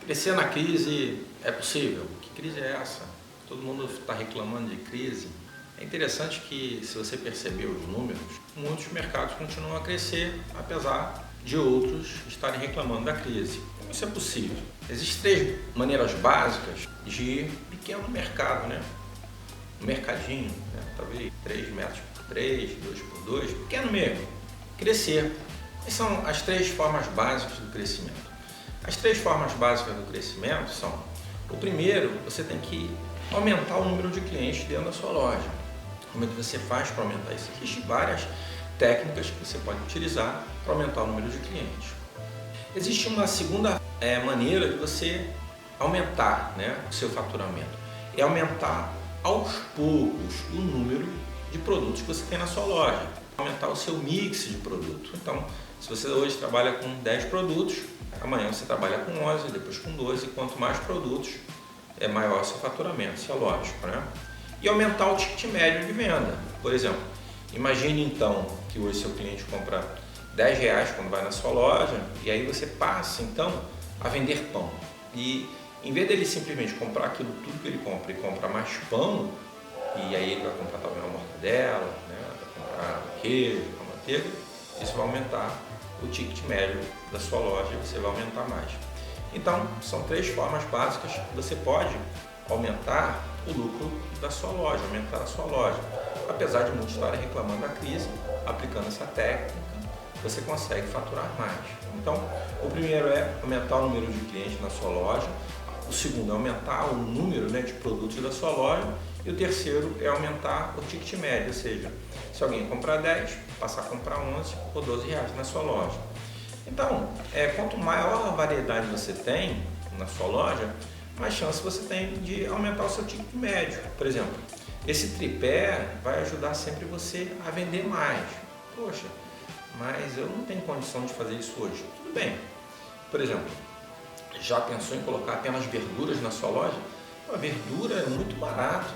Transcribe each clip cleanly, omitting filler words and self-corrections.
Crescer na crise é possível? Que crise é essa? Todo mundo está reclamando de crise. É interessante que, se você perceber os números, muitos mercados continuam a crescer, apesar de outros estarem reclamando da crise. Como isso é possível? Existem três maneiras básicas de pequeno mercado, né? Um mercadinho, né? Talvez 3 metros por 3, 2 por 2, pequeno mesmo. Crescer. Quais são as três formas básicas do crescimento? As três formas básicas do crescimento são: o primeiro, você tem que aumentar o número de clientes dentro da sua loja. Como é que você faz para aumentar isso? Existem várias técnicas que você pode utilizar para aumentar o número de clientes. Existe uma segunda maneira de você aumentar, né, o seu faturamento. É aumentar aos poucos o número de produtos que você tem na sua loja. Aumentar o seu mix de produto. Então, se você hoje trabalha com 10 produtos, amanhã você trabalha com 11, depois com 12. Quanto mais produtos, é maior o seu faturamento, isso é lógico, né? E aumentar o ticket médio de venda. Por exemplo, imagine então que hoje seu cliente compra R$10 quando vai na sua loja, e aí você passa então a vender pão. E em vez dele simplesmente comprar aquilo tudo que ele compra e comprar mais pão, e aí ele vai comprar talvez uma mortadela, né? Vai comprar queijo, uma manteiga, isso vai aumentar o ticket médio da sua loja e você vai aumentar mais. Então, são três formas básicas que você pode aumentar o lucro da sua loja, aumentar a sua loja. Apesar de muitos estarem reclamando da crise, aplicando essa técnica, você consegue faturar mais. Então, o primeiro é aumentar o número de clientes na sua loja, o segundo é aumentar o número, né, de produtos da sua loja, e o terceiro é aumentar o ticket médio, ou seja, se alguém comprar 10, passar a comprar 11 ou 12 reais na sua loja. Então, quanto maior a variedade você tem na sua loja, mais chance você tem de aumentar o seu ticket médio. Por exemplo, esse tripé vai ajudar sempre você a vender mais. Poxa, mas eu não tenho condição de fazer isso hoje. Tudo bem. Por exemplo, já pensou em colocar apenas verduras na sua loja? A verdura é muito barato.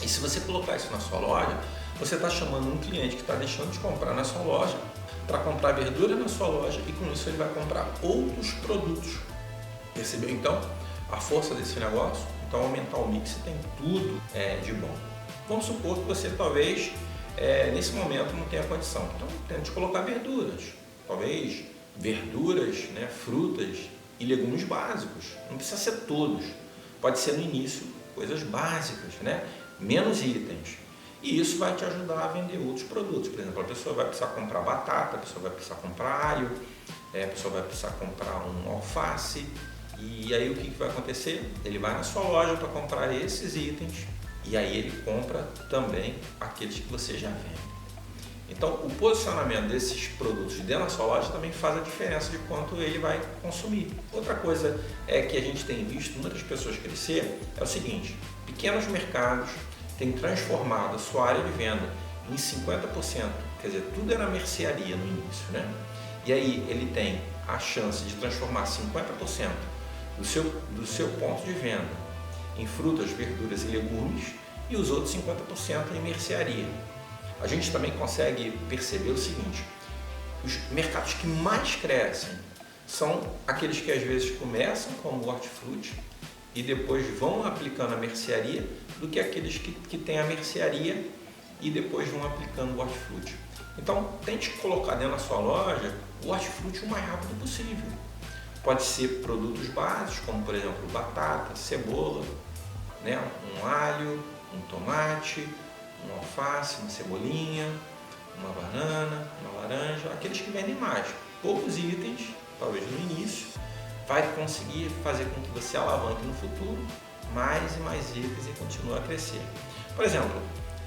E se você colocar isso na sua loja, você está chamando um cliente que está deixando de comprar na sua loja para comprar verdura na sua loja, e com isso ele vai comprar outros produtos. Percebeu então a força desse negócio? Então, aumentar o mix tem tudo de bom. Vamos supor que você talvez nesse momento não tenha condição, então tente colocar verduras, talvez verduras, né, frutas e legumes básicos. Não precisa ser todos, pode ser no início coisas básicas, né, menos itens. E isso vai te ajudar a vender outros produtos. Por exemplo, a pessoa vai precisar comprar batata, a pessoa vai precisar comprar alho, a pessoa vai precisar comprar um alface. E aí o que vai acontecer? Ele vai na sua loja para comprar esses itens, e aí ele compra também aqueles que você já vende. Então, o posicionamento desses produtos dentro da sua loja também faz a diferença de quanto ele vai consumir. Outra coisa que a gente tem visto muitas pessoas crescer é o seguinte: pequenos mercados têm transformado a sua área de venda em 50%, quer dizer, tudo era mercearia no início, né? E aí ele tem a chance de transformar 50% do seu ponto de venda em frutas, verduras e legumes, e os outros 50% em mercearia. A gente também consegue perceber o seguinte: os mercados que mais crescem são aqueles que às vezes começam como hortifruti e depois vão aplicando a mercearia, do que aqueles que têm a mercearia e depois vão aplicando o hortifruti. Então, tente colocar dentro da sua loja o hortifruti o mais rápido possível. Pode ser produtos básicos, como por exemplo batata, cebola, né, um alho, um tomate, um alface, uma cebolinha, uma banana, uma laranja, aqueles que vendem mais. Poucos itens, talvez no início, vai conseguir fazer com que você alavanque no futuro mais e mais itens e continue a crescer. Por exemplo,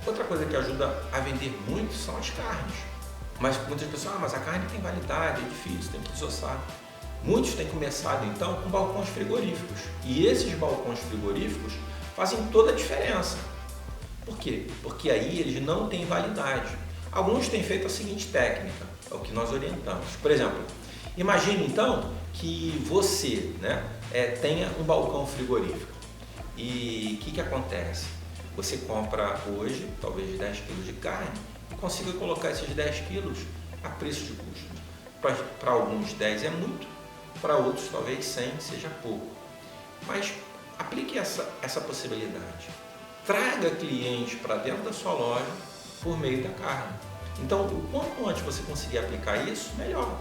outra coisa que ajuda a vender muito são as carnes. Mas muitas pessoas, mas a carne tem validade, é difícil, tem que desossar. Muitos têm começado então com balcões frigoríficos, e esses balcões frigoríficos fazem toda a diferença. Por quê? Porque aí eles não têm validade. Alguns têm feito a seguinte técnica, é o que nós orientamos. Por exemplo, imagine então que você, né, tenha um balcão frigorífico, e o que acontece? Você compra hoje talvez 10 quilos de carne e consiga colocar esses 10 quilos a preço de custo. Para alguns 10 é muito, para outros talvez 100 seja pouco. Mas aplique essa possibilidade. Traga clientes para dentro da sua loja por meio da carne. Então, o quanto antes você conseguir aplicar isso, melhor.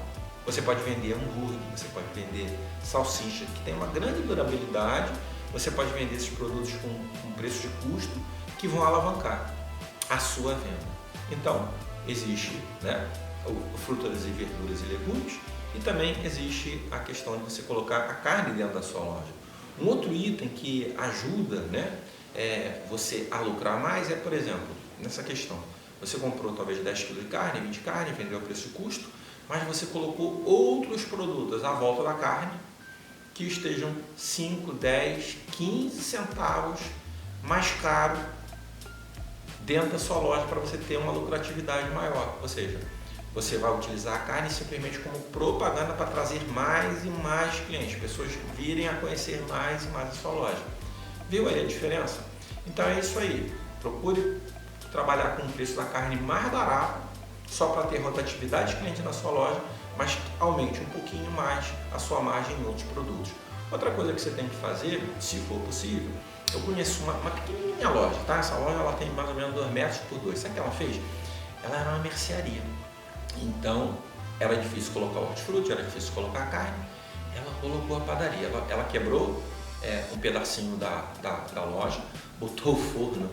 Você pode vender hambúrguer, você pode vender salsicha, que tem uma grande durabilidade, você pode vender esses produtos com preço de custo que vão alavancar a sua venda. Então, existe, né, o frutas e verduras e legumes, e também existe a questão de você colocar a carne dentro da sua loja. Um outro item que ajuda, né, você a lucrar mais é, por exemplo, nessa questão. Você comprou talvez 10 kg de carne, 20 de carne, vendeu a preço de custo, mas você colocou outros produtos à volta da carne que estejam 5, 10, 15 centavos mais caro dentro da sua loja para você ter uma lucratividade maior. Ou seja, você vai utilizar a carne simplesmente como propaganda para trazer mais e mais clientes, pessoas virem a conhecer mais e mais a sua loja. Viu aí a diferença? Então é isso aí, procure trabalhar com o preço da carne mais barato, só para ter rotatividade de cliente na sua loja, mas aumente um pouquinho mais a sua margem em outros produtos. Outra coisa que você tem que fazer, se for possível, eu conheço uma pequenininha loja, tá? Essa loja ela tem mais ou menos 2 metros por 2. Sabe o que ela fez? Ela era uma mercearia. Então, era difícil colocar hortifruti, era difícil colocar carne. Ela colocou a padaria. Ela quebrou um pedacinho da loja, botou o forno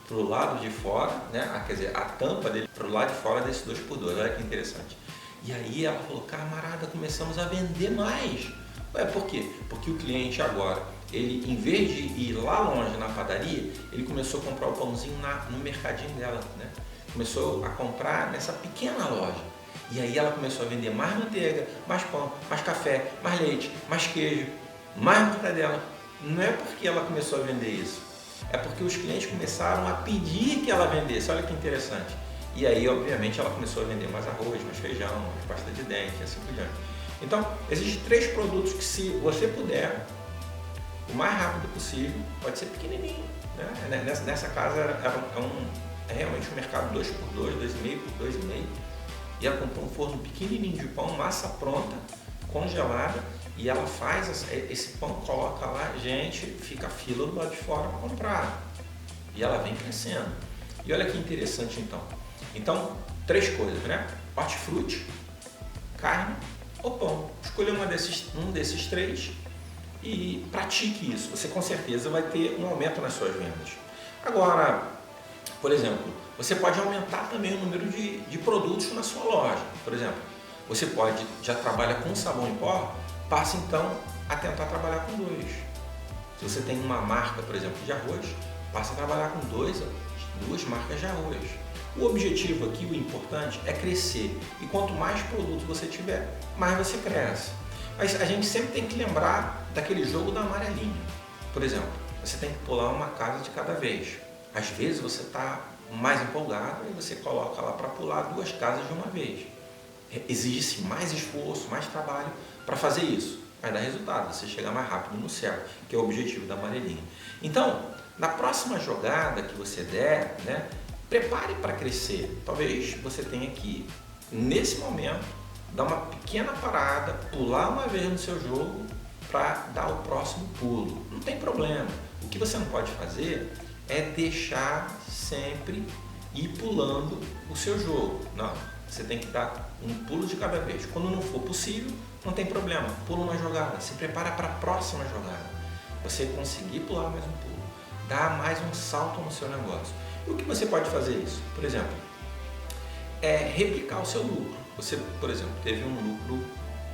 para o lado de fora, né? Quer dizer, a tampa dele para o lado de fora desse 2x2. Olha que interessante. E aí ela falou, camarada, começamos a vender mais. Ué, por quê? Porque o cliente agora, ele, em vez de ir lá longe na padaria, ele começou a comprar o pãozinho no mercadinho dela, né? Começou a comprar nessa pequena loja. E aí ela começou a vender mais manteiga, mais pão, mais café, mais leite, mais queijo, mais mortadela. Não é porque ela começou a vender isso, é porque os clientes começaram a pedir que ela vendesse. Olha que interessante. E aí, obviamente, ela começou a vender mais arroz, mais feijão, mais pasta de dente e assim por diante. Então, existem 3 produtos que, se você puder, o mais rápido possível, pode ser pequenininho, né? Nessa casa é realmente um mercado 2x2, 2,5 por 2,5, e ela comprou um forno pequenininho de pão, massa pronta, congelada, e ela faz esse pão, coloca lá, gente, fica a fila do lado de fora para comprar, e ela vem crescendo. E olha que interessante então 3 coisas, né? Hortifruti, carne ou pão. Escolha um desses 3 e pratique isso. Você com certeza vai ter um aumento nas suas vendas. Agora, por exemplo, você pode aumentar também o número de produtos na sua loja. Por exemplo, você já trabalha com sabão em pó, passa então a tentar trabalhar com 2. Se você tem uma marca, por exemplo, de arroz, passa a trabalhar com 2 marcas de arroz. O objetivo aqui, o importante, é crescer. E quanto mais produtos você tiver, mais você cresce. Mas a gente sempre tem que lembrar daquele jogo da amarelinha. Por exemplo, você tem que pular uma casa de cada vez. Às vezes você está mais empolgado e você coloca lá para pular 2 casas de uma vez. Exige-se mais esforço, mais trabalho para fazer isso. Vai dar resultado, você chegar mais rápido no céu, que é o objetivo da amarelinha. Então, na próxima jogada que você der, né, prepare para crescer. Talvez você tenha que, nesse momento, dar uma pequena parada, pular uma vez no seu jogo para dar o próximo pulo. Não tem problema. O que você não pode fazer é deixar sempre ir pulando o seu jogo. Não, você tem que dar um pulo de cada vez. Quando não for possível, não tem problema. Pula uma jogada, se prepara para a próxima jogada. Você conseguir pular mais um pulo, dar mais um salto no seu negócio. E o que você pode fazer isso? Por exemplo, é replicar o seu lucro. Você, por exemplo, teve um lucro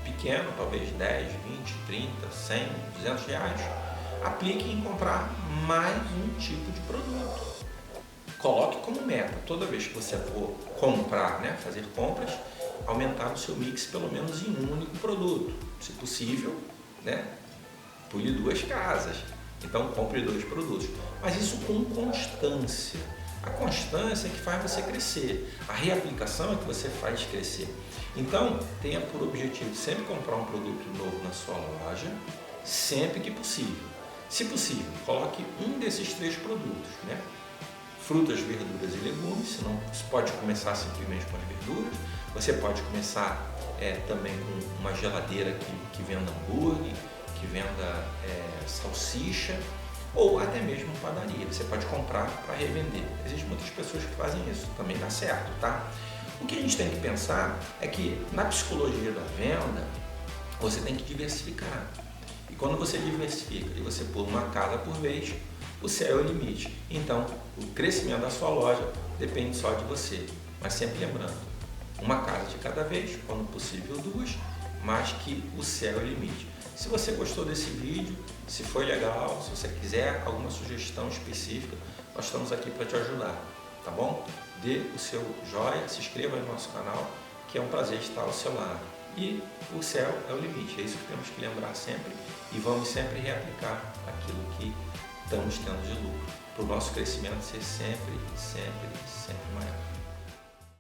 pequeno, talvez 10, 20, 30, 100, 200 reais. Aplique em comprar mais um tipo de produto. Coloque como meta, toda vez que você for comprar, né, fazer compras, aumentar o seu mix pelo menos em um único produto. Se possível, né, pule 2 casas. Então compre 2 produtos. Mas isso com constância. A constância é que faz você crescer. A reaplicação é que você faz crescer. Então, tenha por objetivo sempre comprar um produto novo na sua loja, sempre que possível. Se possível, coloque um desses 3 produtos, né? Frutas, verduras e legumes. Senão, você pode começar simplesmente com as verduras. Você pode começar também com uma geladeira que venda hambúrguer, que que venda salsicha ou até mesmo padaria. Você pode comprar para revender. Existem muitas pessoas que fazem isso, também dá certo, tá? O que a gente tem que pensar é que na psicologia da venda, você tem que diversificar. E quando você diversifica e você pula uma casa por vez, o céu é o limite. Então, o crescimento da sua loja depende só de você. Mas sempre lembrando, uma casa de cada vez, quando possível duas, mas que o céu é o limite. Se você gostou desse vídeo, se foi legal, se você quiser alguma sugestão específica, nós estamos aqui para te ajudar, tá bom? Dê o seu joinha, se inscreva no nosso canal, que é um prazer estar ao seu lado. E o céu é o limite, é isso que temos que lembrar sempre e vamos sempre reaplicar aquilo que estamos tendo de lucro, para o nosso crescimento ser sempre, sempre, sempre maior.